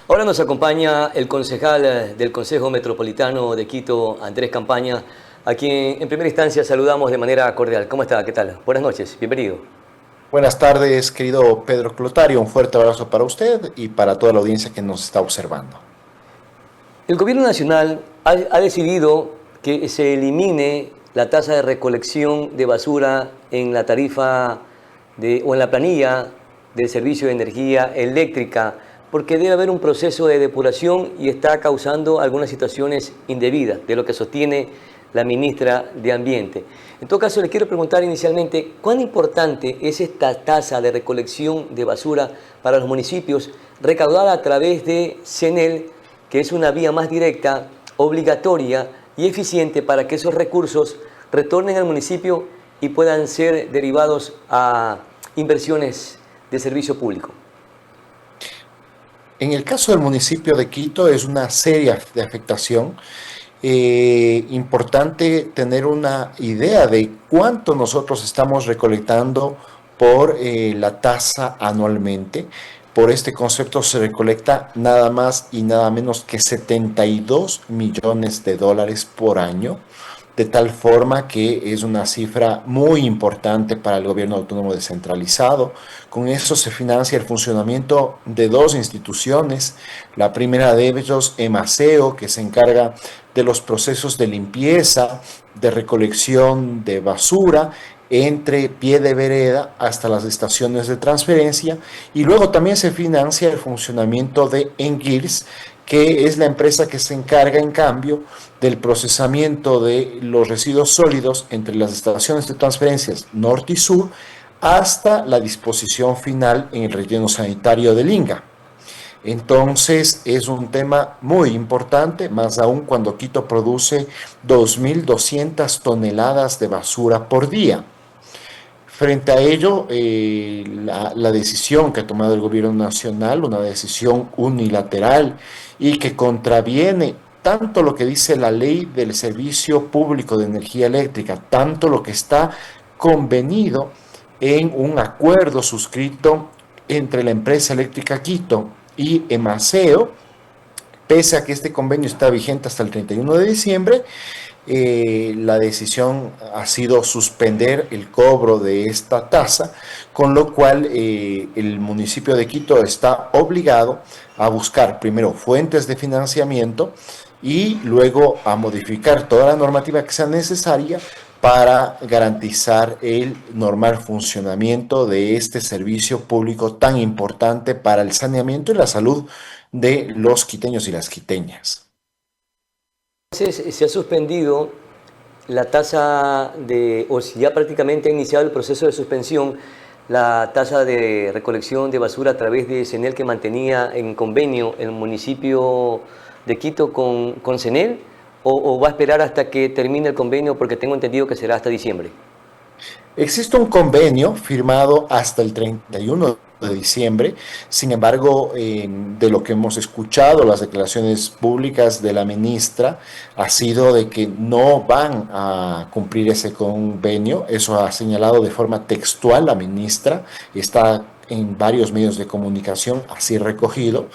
Ahora nos acompaña el concejal del Consejo Metropolitano de Quito, Andrés Campaña, a quien en primera instancia saludamos de manera cordial. ¿Cómo está? ¿Qué tal? Buenas noches, bienvenido. Buenas tardes, querido Pedro Clotario. Un fuerte abrazo para usted y para toda la audiencia que nos está observando. El Gobierno Nacional ha decidido que se elimine la tasa de recolección de basura en la tarifa o en la planilla del servicio de energía eléctrica, porque debe haber un proceso de depuración y está causando algunas situaciones indebidas, de lo que sostiene la ministra de Ambiente. En todo caso, le quiero preguntar inicialmente, ¿cuán importante es esta tasa de recolección de basura para los municipios recaudada a través de CENEL, que es una vía más directa, obligatoria y eficiente para que esos recursos retornen al municipio y puedan ser derivados a inversiones de servicio público? En el caso del municipio de Quito es una seria de afectación. Importante tener una idea de cuánto nosotros estamos recolectando por la tasa anualmente. Por este concepto se recolecta nada más y nada menos que 72 millones de dólares por año, de tal forma que es una cifra muy importante para el gobierno autónomo descentralizado. Con eso se financia el funcionamiento de dos instituciones. La primera de ellos, EMASEO, que se encarga de los procesos de limpieza, de recolección de basura entre pie de vereda hasta las estaciones de transferencia, y luego también se financia el funcionamiento de ENGIRS, que es la empresa que se encarga en cambio del procesamiento de los residuos sólidos entre las estaciones de transferencias norte y sur hasta la disposición final en el relleno sanitario del Inga. Entonces es un tema muy importante, más aún cuando Quito produce 2.200 toneladas de basura por día. Frente a ello, la decisión que ha tomado el gobierno nacional, una decisión unilateral y que contraviene tanto lo que dice la ley del servicio público de energía eléctrica, tanto lo que está convenido en un acuerdo suscrito entre la empresa eléctrica Quito y EMASEO, pese a que este convenio está vigente hasta el 31 de diciembre. La decisión ha sido suspender el cobro de esta tasa, con lo cual el municipio de Quito está obligado a buscar primero fuentes de financiamiento y luego a modificar toda la normativa que sea necesaria para garantizar el normal funcionamiento de este servicio público tan importante para el saneamiento y la salud de los quiteños y las quiteñas. Entonces, se ha suspendido la tasa o si ya prácticamente ha iniciado el proceso de suspensión, la tasa de recolección de basura a través de CENEL que mantenía en convenio el municipio de Quito con CENEL, o va a esperar hasta que termine el convenio, porque tengo entendido que será hasta diciembre. Existe un convenio firmado hasta el 31 de diciembre. Sin embargo, de lo que hemos escuchado, las declaraciones públicas de la ministra ha sido de que no van a cumplir ese convenio. Eso ha señalado de forma textual la ministra, está en varios medios de comunicación así recogido.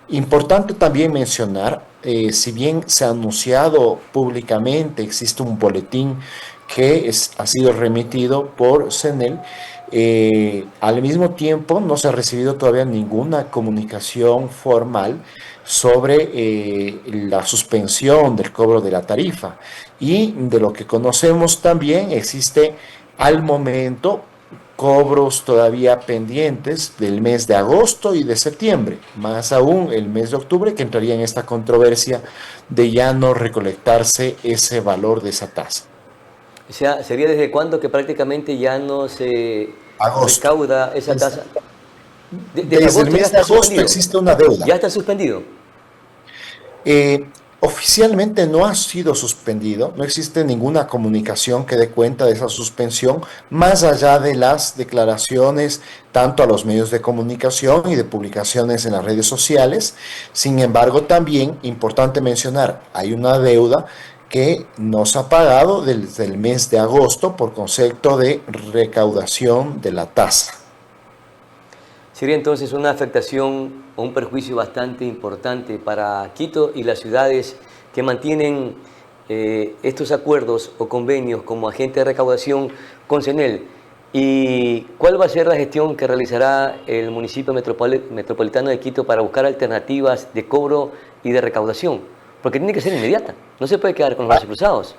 Importante también mencionar, si bien se ha anunciado públicamente, existe un boletín que ha sido remitido por CENEL. Al mismo tiempo, no se ha recibido todavía ninguna comunicación formal sobre la suspensión del cobro de la tarifa. Y de lo que conocemos también, existe al momento cobros todavía pendientes del mes de agosto y de septiembre, más aún el mes de octubre, que entraría en esta controversia de ya no recolectarse ese valor de esa tasa. O sea, ¿sería desde cuándo que prácticamente ya no se Agosto. recauda esa tasa? Desde Desde el agosto ya mes de está agosto suspendido. existe una deuda. Ya está suspendido. Oficialmente no ha sido suspendido, no existe ninguna comunicación que dé cuenta de esa suspensión, más allá de las declaraciones tanto a los medios de comunicación y de publicaciones en las redes sociales. Sin embargo, también importante mencionar, hay una deuda que no se ha pagado desde el mes de agosto por concepto de recaudación de la tasa. Sería entonces una afectación o un perjuicio bastante importante para Quito y las ciudades que mantienen estos acuerdos o convenios como agente de recaudación con CENEL. ¿Y cuál va a ser la gestión que realizará el municipio metropolitano de Quito para buscar alternativas de cobro y de recaudación? Porque tiene que ser inmediata, no se puede quedar con los brazos cruzados.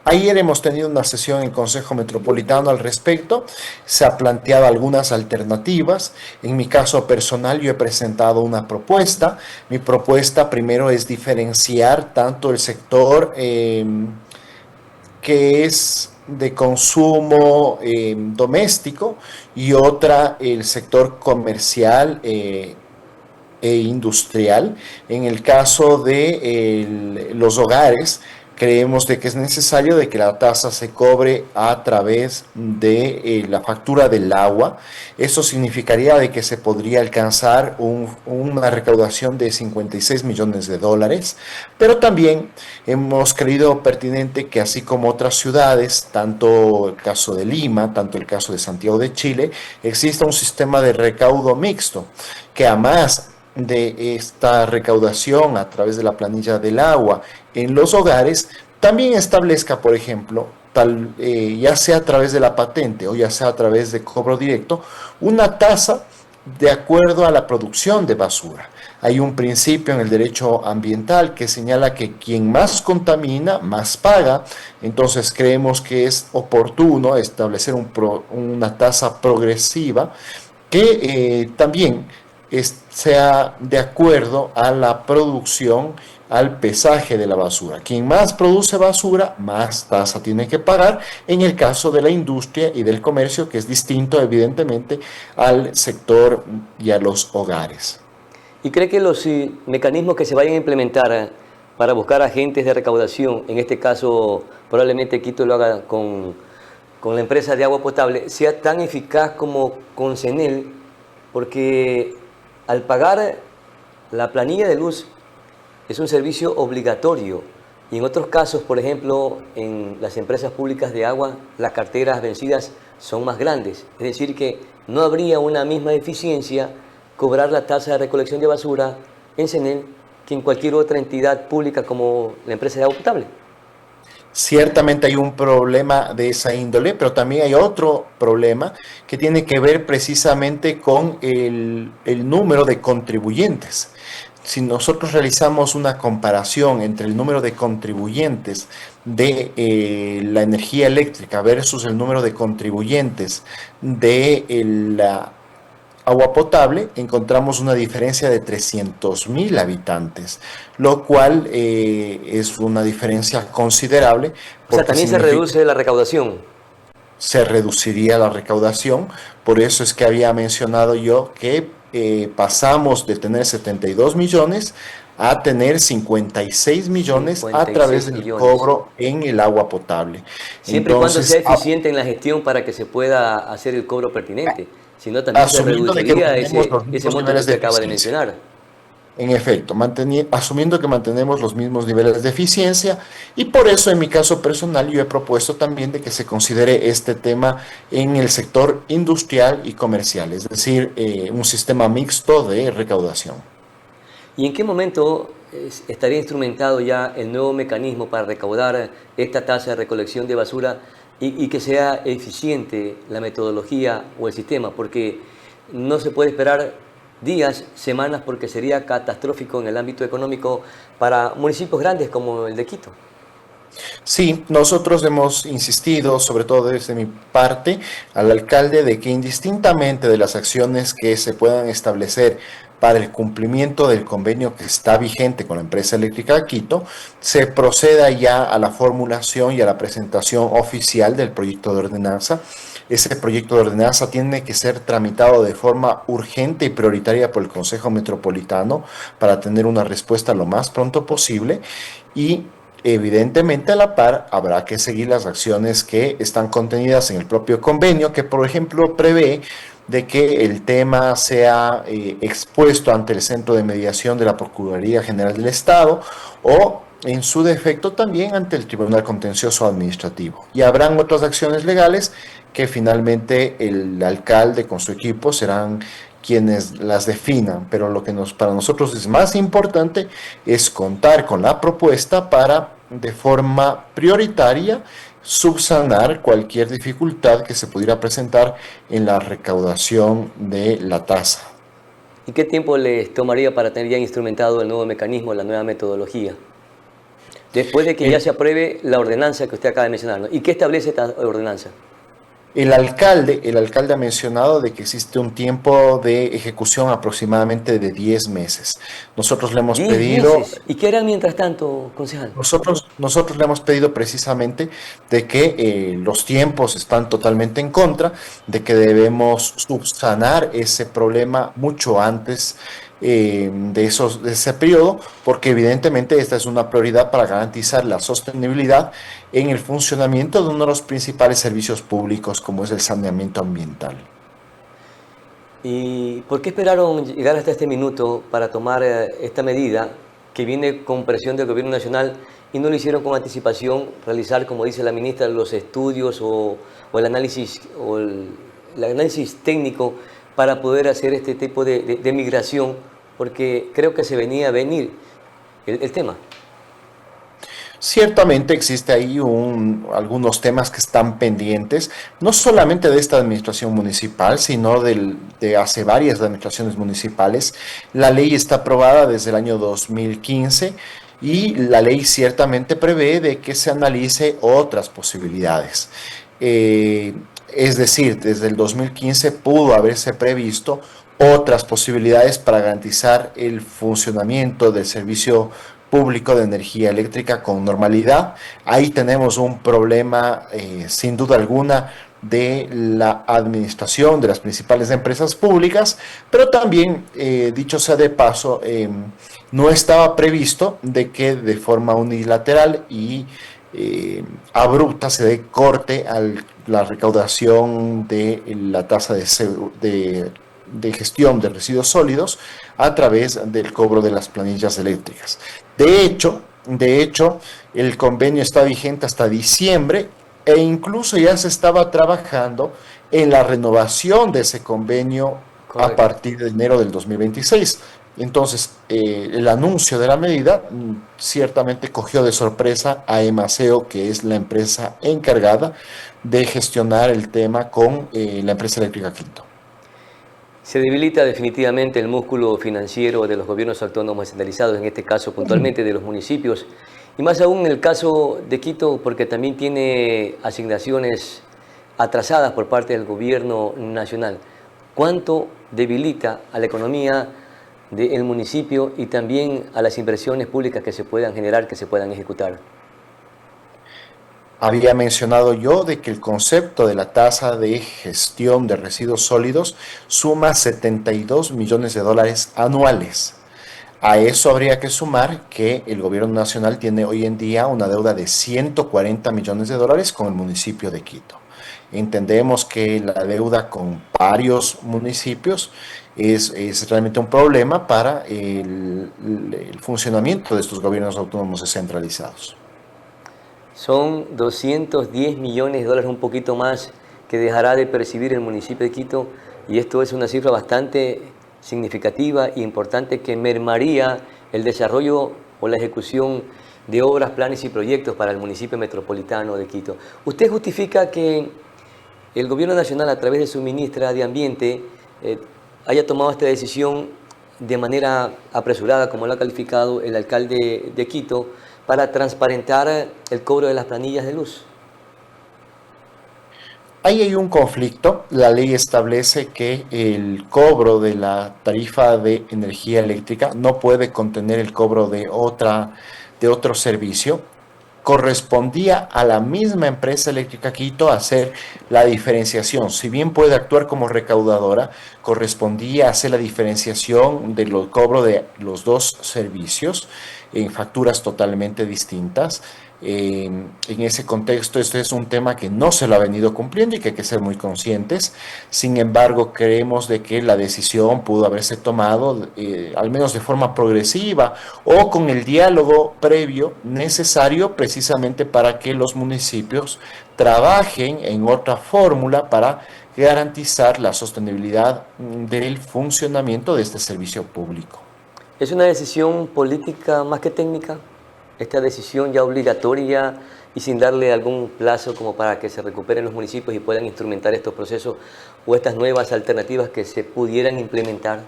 Ayer hemos tenido una sesión en el Consejo Metropolitano al respecto. Se ha planteado algunas alternativas. En mi caso personal, yo he presentado una propuesta. Mi propuesta primero es diferenciar tanto el sector que es de consumo doméstico y otra el sector comercial e industrial. En el caso de los hogares, creemos de que es necesario de que la tasa se cobre a través de la factura del agua. Eso significaría de que se podría alcanzar una recaudación de 56 millones de dólares, pero también hemos creído pertinente que así como otras ciudades, tanto el caso de Lima, tanto el caso de Santiago de Chile, exista un sistema de recaudo mixto, que además de esta recaudación a través de la planilla del agua en los hogares, también establezca, por ejemplo, ya sea a través de la patente o ya sea a través de cobro directo, una tasa de acuerdo a la producción de basura. Hay un principio en el derecho ambiental que señala que quien más contamina, más paga. Entonces creemos que es oportuno establecer una tasa progresiva que también sea de acuerdo a la producción, al pesaje de la basura. Quien más produce basura, más tasa tiene que pagar, en el caso de la industria y del comercio, que es distinto evidentemente al sector y a los hogares. ¿Y cree que los mecanismos que se vayan a implementar para buscar agentes de recaudación, en este caso probablemente Quito lo haga con la empresa de agua potable, sea tan eficaz como con CENEL? Porque al pagar la planilla de luz es un servicio obligatorio y en otros casos, por ejemplo, en las empresas públicas de agua, las carteras vencidas son más grandes. Es decir, que no habría una misma eficiencia cobrar la tasa de recolección de basura en CENEL que en cualquier otra entidad pública como la empresa de agua potable. Ciertamente hay un problema de esa índole, pero también hay otro problema que tiene que ver precisamente con el número de contribuyentes. Si nosotros realizamos una comparación entre el número de contribuyentes de la energía eléctrica versus el número de contribuyentes de la agua potable, encontramos una diferencia de 300.000 habitantes, lo cual es una diferencia considerable O sea, porque también se significa reduce la recaudación. se reduciría la recaudación. Por eso es que había mencionado yo que pasamos de tener 72 millones a tener 56 millones a través 56 del millones. cobro en el agua potable. Siempre y cuando sea Entonces, eficiente en la gestión para que se pueda hacer el cobro pertinente. Si no, también se asumiendo de que reduciría mantenemos los ese mismos monto que niveles de usted acaba de eficiencia. mencionar. En efecto, asumiendo que mantenemos los mismos niveles de eficiencia, y por eso en mi caso personal yo he propuesto también de que se considere este tema en el sector industrial y comercial, es decir, un sistema mixto de recaudación. ¿Y en qué momento estaría instrumentado ya el nuevo mecanismo para recaudar esta tasa de recolección de basura y que sea eficiente la metodología o el sistema? Porque no se puede esperar días, semanas, porque sería catastrófico en el ámbito económico para municipios grandes como el de Quito. Sí, nosotros hemos insistido, sobre todo desde mi parte, al alcalde de que indistintamente de las acciones que se puedan establecer para el cumplimiento del convenio que está vigente con la empresa eléctrica de Quito, se proceda ya a la formulación y a la presentación oficial del proyecto de ordenanza. Ese proyecto de ordenanza tiene que ser tramitado de forma urgente y prioritaria por el Consejo Metropolitano para tener una respuesta lo más pronto posible y evidentemente, a la par, habrá que seguir las acciones que están contenidas en el propio convenio, que por ejemplo prevé de que el tema sea expuesto ante el Centro de Mediación de la Procuraduría General del Estado o en su defecto también ante el Tribunal Contencioso Administrativo. Y habrán otras acciones legales que finalmente el alcalde con su equipo serán quienes las definan, pero lo que para nosotros es más importante es contar con la propuesta para de forma prioritaria subsanar cualquier dificultad que se pudiera presentar en la recaudación de la tasa. ¿Y qué tiempo les tomaría para tener ya instrumentado el nuevo mecanismo, la nueva metodología? Después de que ya El, se apruebe la ordenanza que usted acaba de mencionar, ¿no? ¿Y qué establece esta ordenanza? el alcalde ha mencionado de que existe un tiempo de ejecución aproximadamente de 10 meses. Nosotros le hemos 10 pedido meses. ¿Y qué harán mientras tanto, concejal? Nosotros le hemos pedido precisamente de que los tiempos están totalmente en contra, de que debemos subsanar ese problema mucho antes de ese periodo, porque evidentemente esta es una prioridad para garantizar la sostenibilidad en el funcionamiento de uno de los principales servicios públicos, como es el saneamiento ambiental. ¿Y por qué esperaron llegar hasta este minuto para tomar esta medida que viene con presión del gobierno nacional y no lo hicieron con anticipación, realizar, como dice la ministra, los estudios o el análisis técnico para poder hacer este tipo de migración? Porque creo que se venía a venir el tema. Ciertamente existe ahí algunos temas que están pendientes, no solamente de esta administración municipal, sino de hace varias administraciones municipales. La ley está aprobada desde el año 2015 y la ley ciertamente prevé de que se analice otras posibilidades. Eh, es decir, desde el 2015 pudo haberse previsto otras posibilidades para garantizar el funcionamiento del servicio público de energía eléctrica con normalidad. Ahí tenemos un problema, sin duda alguna, de la administración de las principales empresas públicas, pero también, dicho sea de paso, no estaba previsto de que de forma unilateral y abrupta se dé corte a la recaudación de la tasa de gestión de residuos sólidos a través del cobro de las planillas eléctricas. De hecho, el convenio está vigente hasta diciembre e incluso ya se estaba trabajando en la renovación de ese convenio a Correcto. partir de enero del 2026. Entonces, el anuncio de la medida ciertamente cogió de sorpresa a Emaceo, que es la empresa encargada de gestionar el tema con la empresa eléctrica Quinto. Se debilita definitivamente el músculo financiero de los gobiernos autónomos descentralizados, en este caso puntualmente de los municipios, y más aún en el caso de Quito, porque también tiene asignaciones atrasadas por parte del gobierno nacional. ¿Cuánto debilita a la economía del municipio y también a las inversiones públicas que se puedan generar, que se puedan ejecutar? Había mencionado yo de que el concepto de la tasa de gestión de residuos sólidos suma 72 millones de dólares anuales. A eso habría que sumar que el gobierno nacional tiene hoy en día una deuda de 140 millones de dólares con el municipio de Quito. Entendemos que la deuda con varios municipios es realmente un problema para el funcionamiento de estos gobiernos autónomos descentralizados. Son 210 millones de dólares, un poquito más, que dejará de percibir el municipio de Quito, y esto es una cifra bastante significativa e importante que mermaría el desarrollo o la ejecución de obras, planes y proyectos para el municipio metropolitano de Quito. ¿Usted justifica que el gobierno nacional, a través de su ministra de Ambiente, haya tomado esta decisión de manera apresurada, como lo ha calificado el alcalde de Quito, para transparentar el cobro de las planillas de luz? Ahí hay un conflicto. La ley establece que el cobro de la tarifa de energía eléctrica no puede contener el cobro de otro servicio. Correspondía a la misma empresa eléctrica Quito hacer la diferenciación. Si bien puede actuar como recaudadora, correspondía hacer la diferenciación de los cobro de los dos servicios en facturas totalmente distintas. En ese contexto, este es un tema que no se lo ha venido cumpliendo y que hay que ser muy conscientes. Sin embargo, creemos de que la decisión pudo haberse tomado al menos de forma progresiva o con el diálogo previo necesario precisamente para que los municipios trabajen en otra fórmula para garantizar la sostenibilidad del funcionamiento de este servicio público. ¿Es una decisión política más que técnica? Esta decisión ya obligatoria y sin darle algún plazo como para que se recuperen los municipios y puedan instrumentar estos procesos o estas nuevas alternativas que se pudieran implementar.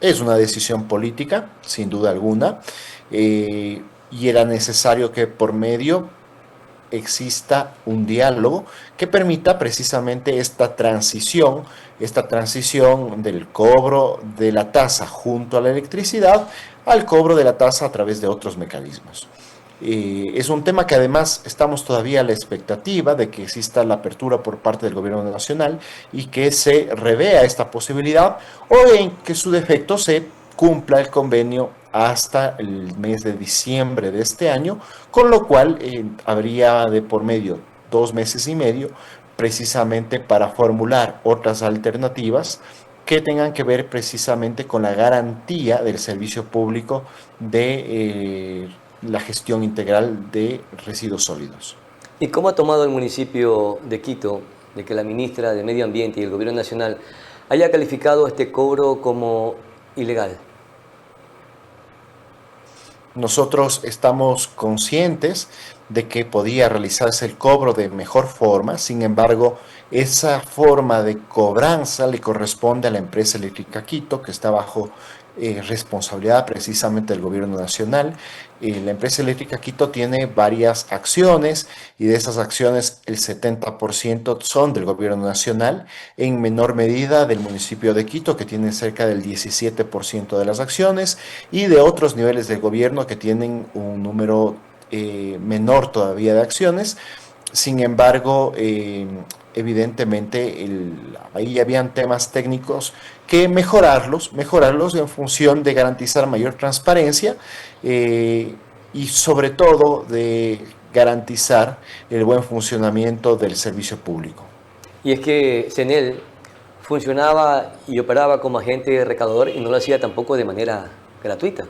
Es una decisión política, sin duda alguna, y era necesario que por medio exista un diálogo que permita precisamente esta transición del cobro de la tasa junto a la electricidad al cobro de la tasa a través de otros mecanismos. Es un tema que además estamos todavía a la expectativa de que exista la apertura por parte del gobierno nacional y que se revea esta posibilidad o en que su defecto se cumpla el convenio hasta el mes de diciembre de este año, con lo cual habría de por medio 2 meses y medio precisamente para formular otras alternativas que tengan que ver precisamente con la garantía del servicio público de la gestión integral de residuos sólidos. ¿Y cómo ha tomado el municipio de Quito de que la ministra de Medio Ambiente y el gobierno nacional haya calificado este cobro como ilegal? Nosotros estamos conscientes de que podía realizarse el cobro de mejor forma, sin embargo, esa forma de cobranza le corresponde a la empresa eléctrica Quito, que está bajo responsabilidad precisamente del gobierno nacional. La empresa eléctrica Quito tiene varias acciones y de esas acciones el 70% son del gobierno nacional, en menor medida del municipio de Quito, que tiene cerca del 17% de las acciones, y de otros niveles del gobierno que tienen un número menor todavía de acciones. Sin embargo, evidentemente ahí habían temas técnicos que mejorarlos en función de garantizar mayor transparencia y sobre todo de garantizar el buen funcionamiento del servicio público. Y es que CENEL funcionaba y operaba como agente recaudador y no lo hacía tampoco de manera gratuita.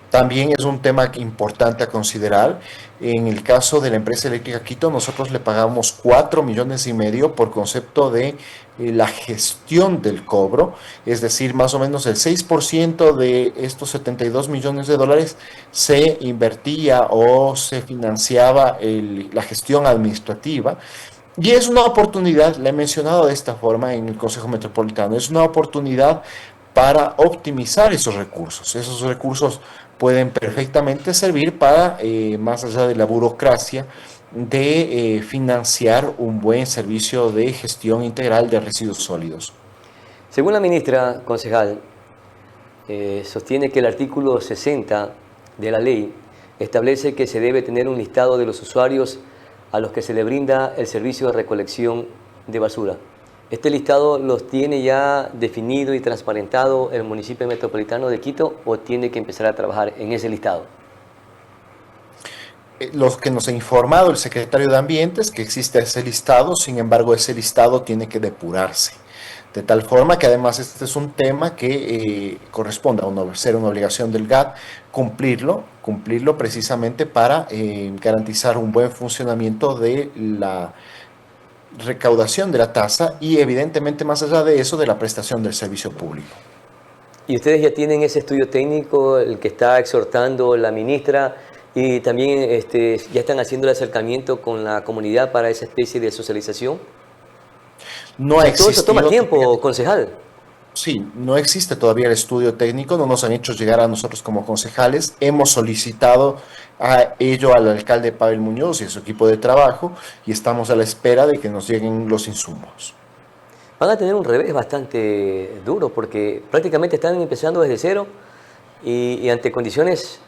También es un tema importante a considerar. En el caso de la empresa eléctrica Quito, nosotros le pagamos 4,5 millones por concepto de la gestión del cobro, es decir, más o menos el 6% de estos 72 millones de dólares se invertía o se financiaba la gestión administrativa. Y es una oportunidad, le he mencionado de esta forma en el Consejo Metropolitano, es una oportunidad para optimizar esos recursos. Esos recursos pueden perfectamente servir para, más allá de la burocracia, de financiar un buen servicio de gestión integral de residuos sólidos. Según la ministra concejal, sostiene que el artículo 60 de la ley establece que se debe tener un listado de los usuarios a los que se le brinda el servicio de recolección de basura. ¿Este listado los tiene ya definido y transparentado el municipio metropolitano de Quito o tiene que empezar a trabajar en ese listado? Los que nos ha informado el secretario de Ambiente es que existe ese listado, sin embargo ese listado tiene que depurarse. De tal forma que además este es un tema que corresponde a ser una obligación del GAT cumplirlo precisamente para garantizar un buen funcionamiento de la recaudación de la tasa y evidentemente más allá de eso de la prestación del servicio público. ¿Y ustedes ya tienen ese estudio técnico, el que está exhortando la ministra, y también ya están haciendo el acercamiento con la comunidad para esa especie de socialización? No ha Todo eso toma existido tiempo, concejal. Sí, no existe todavía el estudio técnico, no nos han hecho llegar a nosotros como concejales. Hemos solicitado a ello al alcalde Pavel Muñoz y a su equipo de trabajo y estamos a la espera de que nos lleguen los insumos. Van a tener un revés bastante duro porque prácticamente están empezando desde cero y ante condiciones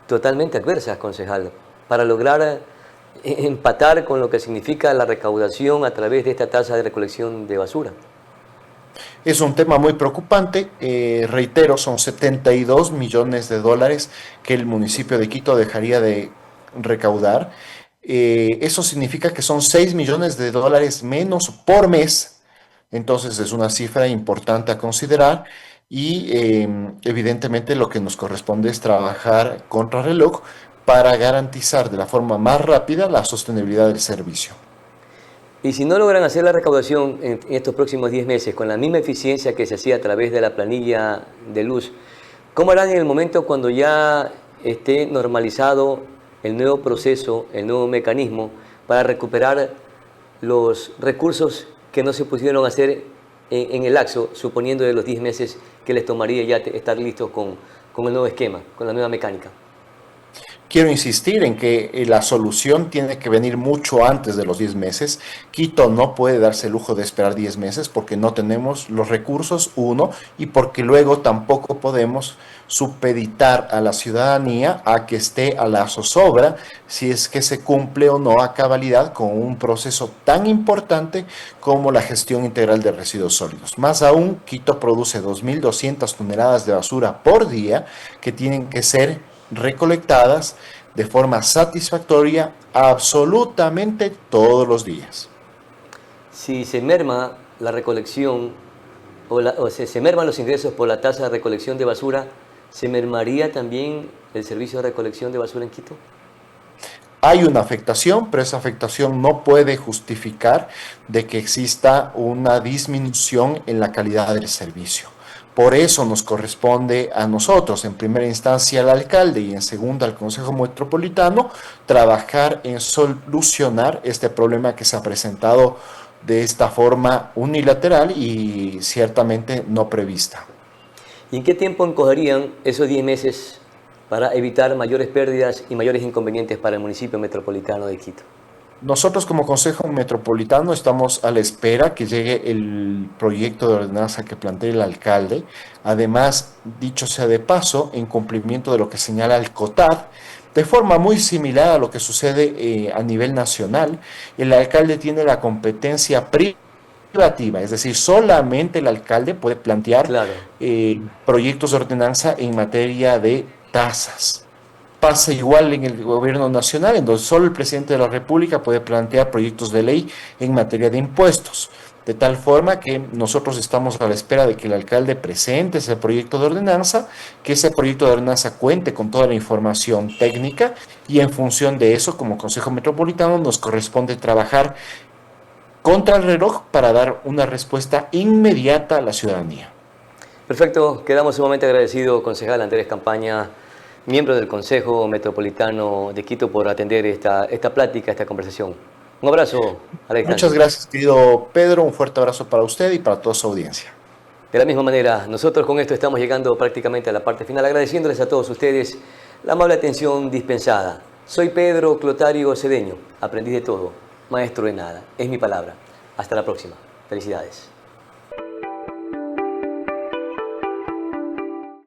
totalmente adversas, concejal, para lograr empatar con lo que significa la recaudación a través de esta tasa de recolección de basura. Es un tema muy preocupante, reitero, son 72 millones de dólares que el municipio de Quito dejaría de recaudar. Eso significa que son 6 millones de dólares menos por mes. Entonces es una cifra importante a considerar y evidentemente lo que nos corresponde es trabajar contra reloj para garantizar de la forma más rápida la sostenibilidad del servicio. Y si no logran hacer la recaudación en estos próximos 10 meses con la misma eficiencia que se hacía a través de la planilla de luz, ¿cómo harán en el momento cuando ya esté normalizado el nuevo proceso, el nuevo mecanismo para recuperar los recursos que no se pudieron hacer en el lapso, suponiendo de los 10 meses que les tomaría ya estar listos con el nuevo esquema, con la nueva mecánica? Quiero insistir en que la solución tiene que venir mucho antes de los 10 meses. Quito no puede darse el lujo de esperar 10 meses porque no tenemos los recursos, uno, y porque luego tampoco podemos supeditar a la ciudadanía a que esté a la zozobra si es que se cumple o no a cabalidad con un proceso tan importante como la gestión integral de residuos sólidos. Más aún, Quito produce 2.200 toneladas de basura por día que tienen que ser recolectadas de forma satisfactoria absolutamente todos los días. Si se merma la recolección o se merman los ingresos por la tasa de recolección de basura, ¿se mermaría también el servicio de recolección de basura en Quito? Hay una afectación, pero esa afectación no puede justificar de que exista una disminución en la calidad del servicio. Por eso nos corresponde a nosotros, en primera instancia al alcalde y en segunda al Consejo Metropolitano, trabajar en solucionar este problema que se ha presentado de esta forma unilateral y ciertamente no prevista. ¿Y en qué tiempo encogerían esos 10 meses para evitar mayores pérdidas y mayores inconvenientes para el municipio metropolitano de Quito? Nosotros como Consejo Metropolitano estamos a la espera que llegue el proyecto de ordenanza que plantee el alcalde. Además, dicho sea de paso, en cumplimiento de lo que señala el COTAD, de forma muy similar a lo que sucede a nivel nacional, el alcalde tiene la competencia privativa, es decir, solamente el alcalde puede plantear Claro. proyectos de ordenanza en materia de tasas. Pasa igual en el gobierno nacional, en donde solo el presidente de la República puede plantear proyectos de ley en materia de impuestos. De tal forma que nosotros estamos a la espera de que el alcalde presente ese proyecto de ordenanza, que ese proyecto de ordenanza cuente con toda la información técnica y en función de eso, como Consejo Metropolitano, nos corresponde trabajar contra el reloj para dar una respuesta inmediata a la ciudadanía. Perfecto, quedamos sumamente agradecidos, concejal Andrés Campaña, miembro del Consejo Metropolitano de Quito, por atender esta plática, esta conversación. Un abrazo a la Muchas distancia. gracias, querido Pedro. Un fuerte abrazo para usted y para toda su audiencia. De la misma manera, nosotros con esto estamos llegando prácticamente a la parte final, agradeciéndoles a todos ustedes la amable atención dispensada. Soy Pedro Clotario Cedeño, aprendiz de todo, maestro de nada, es mi palabra. Hasta la próxima. Felicidades.